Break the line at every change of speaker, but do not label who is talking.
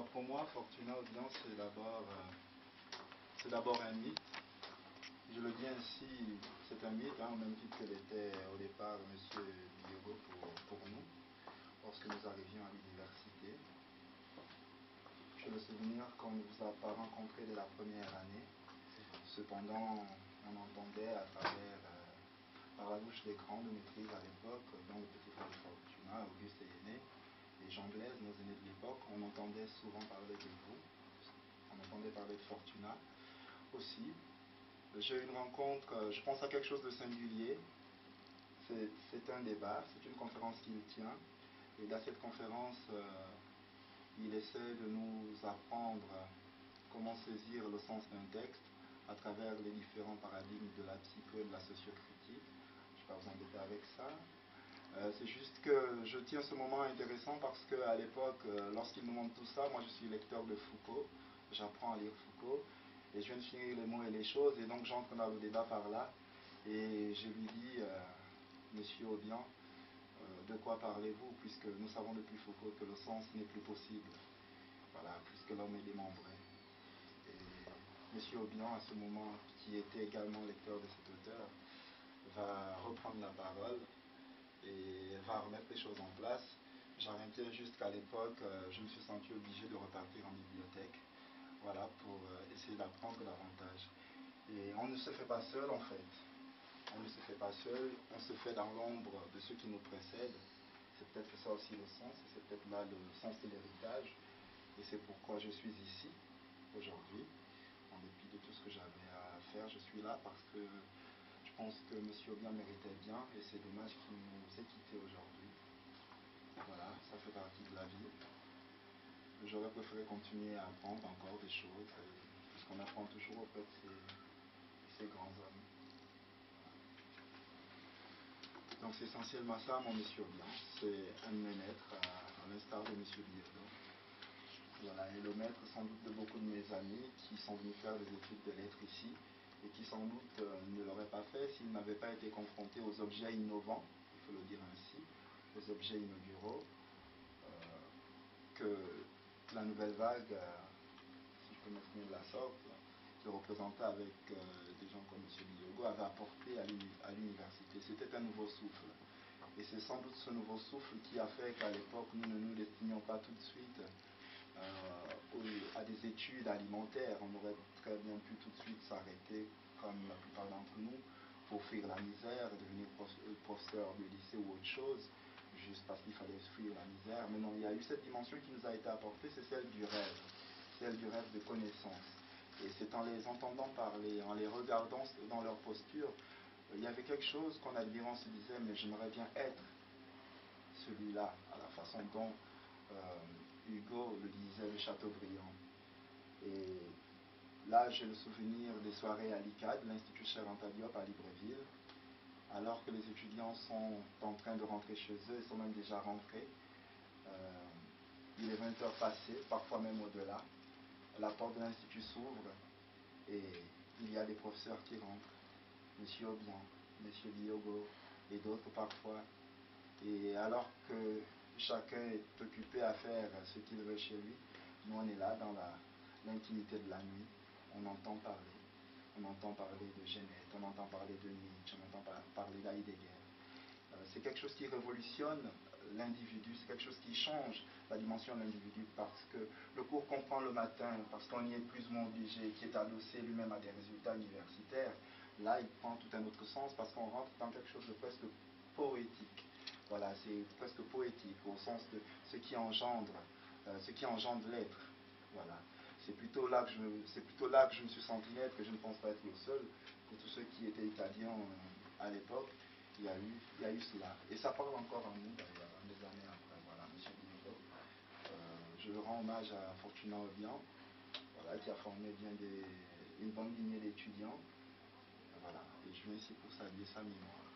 Alors pour moi, Fortuna Audience, c'est d'abord un mythe. Je le dis ainsi, c'est un mythe, au même titre que l'était au départ M. Biyogo pour nous, lorsque nous arrivions à l'université. J'ai le souvenir qu'on ne vous a pas rencontré dès la première année. Cependant, on entendait à travers, par la bouche d'écran de maîtrise à l'époque, dans le petit frère de Fortuna, Auguste et Aîné, et Jean Blaise, nos aînés de l'époque, on entendait souvent parler de vous, on entendait parler de Fortuna aussi. J'ai eu une rencontre, je pense à quelque chose de singulier. C'est un débat, c'est une conférence qu'il tient. Et dans cette conférence, il essaie de nous apprendre comment saisir le sens d'un texte à travers les différents paradigmes de la psycho et de la sociocritique. Je ne vais pas vous embêter avec ça. C'est juste que je tiens ce moment intéressant parce qu'à l'époque, lorsqu'il nous montre tout ça, moi je suis lecteur de Foucault, j'apprends à lire Foucault, et je viens de finir Les mots et les choses, et donc j'entre dans le débat par là, et je lui dis, Monsieur Aubian, de quoi parlez-vous, puisque nous savons depuis Foucault que le sens n'est plus possible, voilà, puisque l'homme est démembré. Et Monsieur Aubian, à ce moment, qui était également lecteur de cet auteur, va reprendre la parole et va remettre les choses en place. J'en reviens jusqu'à l'époque, je me suis senti obligé de repartir en bibliothèque, voilà, pour essayer d'apprendre davantage. Et on ne se fait pas seul en fait. On ne se fait pas seul, on se fait dans l'ombre de ceux qui nous précèdent. C'est peut-être ça aussi le sens, et c'est peut-être là le sens de l'héritage. Et c'est pourquoi je suis ici, aujourd'hui. En dépit de tout ce que j'avais à faire, je suis là parce que je pense que M. Aubian méritait bien, et c'est dommage qu'il nous ait quittés aujourd'hui. Voilà, ça fait partie de la vie. J'aurais préféré continuer à apprendre encore des choses, puisqu'on apprend toujours auprès de ces grands hommes. Donc c'est essentiellement ça, mon Monsieur Aubian. C'est un de mes maîtres, à l'instar de Monsieur Biyogo. Voilà, et le maître sans doute de beaucoup de mes amis qui sont venus faire des études de lettres ici, et qui sans doute ne l'auraient pas fait s'ils n'avaient pas été confrontés aux objets innovants, il faut le dire ainsi, aux objets inauguraux, que la nouvelle vague, si je peux m'exprimer de la sorte, qui représentait avec des gens comme M. Biyogo, avait apporté à l'université. C'était un nouveau souffle. Et c'est sans doute ce nouveau souffle qui a fait qu'à l'époque, nous ne nous destinions pas tout de suite à des études alimentaires. On aurait très bien pu tout de suite s'arrêter, comme la plupart d'entre nous, pour fuir la misère, devenir professeur de lycée ou autre chose, juste parce qu'il fallait fuir la misère. Mais non, il y a eu cette dimension qui nous a été apportée, c'est celle du rêve de connaissance. Et c'est en les entendant parler, en les regardant dans leur posture, il y avait quelque chose qu'on admirait, on se disait, mais j'aimerais bien être celui-là, à la façon dont Hugo le disait, le Chateaubriand. Et là, j'ai le souvenir des soirées à l'ICAD, l'Institut Cheikh-Anta Diop à Libreville, alors que les étudiants sont en train de rentrer chez eux, ils sont même déjà rentrés. Il est 20 heures passées, parfois même au-delà. La porte de l'Institut s'ouvre et il y a des professeurs qui rentrent. M. Aubian, M. Biyogo et d'autres parfois. Et alors que chacun est occupé à faire ce qu'il veut chez lui, nous on est là dans l'intimité de la nuit, on entend parler. On entend parler de Genève, on entend parler de Nietzsche, on entend parler d'Heidegger. C'est quelque chose qui révolutionne l'individu, c'est quelque chose qui change la dimension de l'individu, parce que le cours qu'on prend le matin, parce qu'on y est plus ou moins obligé, qui est adossé lui-même à des résultats universitaires, là il prend tout un autre sens, parce qu'on rentre dans quelque chose de presque poétique. Voilà, c'est presque poétique, au sens de ce qui engendre l'être. Voilà. C'est plutôt là que je me suis senti naître, que je ne pense pas être le seul. Pour tous ceux qui étaient italiens à l'époque, il y a eu cela. Et ça parle encore en nous, d'ailleurs, des années après. Voilà, M. Biyogo. Je rends hommage à Fortuna Aubian, voilà, qui a formé bien une bonne lignée d'étudiants. Voilà. Et je viens ici pour saluer sa mémoire.